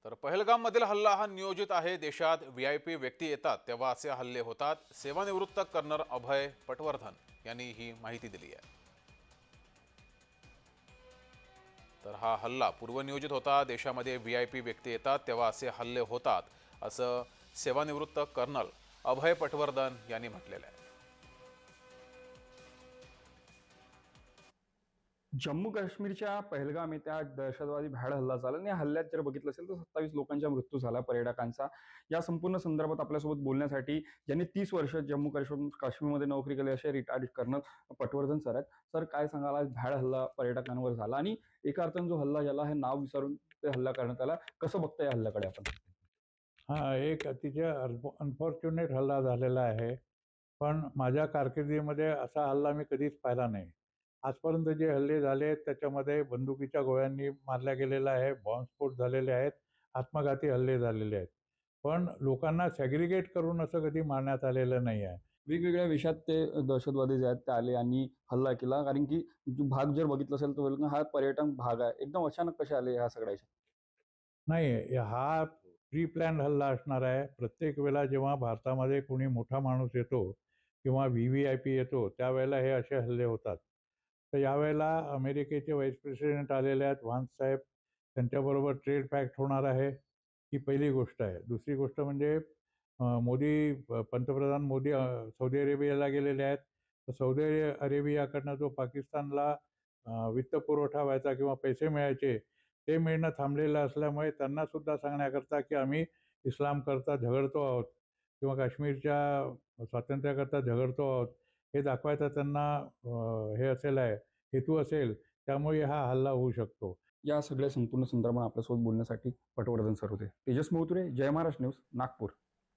तर पहलगाममधील हल्ला हा नियोजित आहे. देशात व्हीआयपी व्यक्ती येतात तेव्हा असे हल्ले होतात. सेवानिवृत्त कर्नल अभय पटवर्धन यांनी ही माहिती दिली आहे. तर हा हल्ला पूर्वनियोजित होता. देशामध्ये व्हीआयपी व्यक्ती येतात तेव्हा असे हल्ले होतात, असं सेवानिवृत्त कर्नल अभय पटवर्धन यांनी म्हटलेलं आहे. जम्मू काश्मीरच्या पहलगाम येथे आज दहशतवादी भ्याड हल्ला झाला आणि या हल्ल्यात जर बघितलं असेल तर 27 लोकांचा मृत्यू झाला पर्यटकांचा. या संपूर्ण संदर्भात आपल्यासोबत बोलण्यासाठी ज्यांनी 30 वर्ष जम्मू काश्मीरमध्ये नोकरी केली असे रिटायर्ड कर्नल पटवर्धन सर आहेत. सर, काय सांगाल, आज भ्याड हल्ला पर्यटकांवर झाला आणि एका अर्थाने जो हल्ला झाला हे नाव विचारून ते हल्ला करण्यात आला. कसं बघता या हल्ल्याकडे आपण? हा एक अतिशय अनफॉर्च्युनेट हल्ला झालेला आहे. पण माझ्या कारकिर्दीमध्ये असा हल्ला मी कधीच पाहिला नाही. आजपर्यंत जे हल्ले झाले आहेत त्याच्यामध्ये बंदुकीच्या गोळ्यांनी मारल्या गेलेला आहे, बॉम्बस्फोट झालेले आहेत, आत्मघाती हल्ले झालेले आहेत. पण लोकांना सॅग्रिगेट करून असं कधी मारण्यात आलेलं नाही आहे. वेगवेगळ्या वेशात ते दहशतवादी जे आहेत ते आले आणि हल्ला केला. कारण की जो भाग जर बघितला असेल तर बोलतो हा पर्यटन भाग आहे. एकदम अचानक कसे आले ह्या सगळ्या? नाही, हा प्री प्लॅन हल्ला असणार आहे. प्रत्येक वेळेला जेव्हा भारतामध्ये कोणी मोठा माणूस येतो किंवा व्ही-व्ही-आय-पी येतो त्यावेळेला हे असे हल्ले होतात. तर यावेळेला अमेरिकेचे व्हाईस प्रेसिडेंट आलेले आहेत, व्हान्स साहेब. त्यांच्याबरोबर ट्रेड पॅक्ट होणार आहे, ही पहिली गोष्ट आहे. दुसरी गोष्ट म्हणजे पंतप्रधान मोदी सौदी अरेबियाला गेलेले आहेत. तर सौदी अरेबियाकडनं जो पाकिस्तानला वित्तपुरवठा व्हायचा किंवा पैसे मिळायचे ते मिळणं थांबलेलं असल्यामुळे त्यांना सुद्धा सांगण्याकरता की आम्ही इस्लामकरता झगडतो आहोत किंवा काश्मीरच्या स्वातंत्र्याकरता झगडतो आहोत हे दाखवायचा त्यांना हेतू असेल. त्यामुळे हा हल्ला होऊ शकतो. या सगळ्या संपूर्ण संदर्भात आपल्यासोबत बोलण्यासाठी पटवर्धन सर होते. तेजस मोहतुरे, जय महाराष्ट्र न्यूज, नागपूर.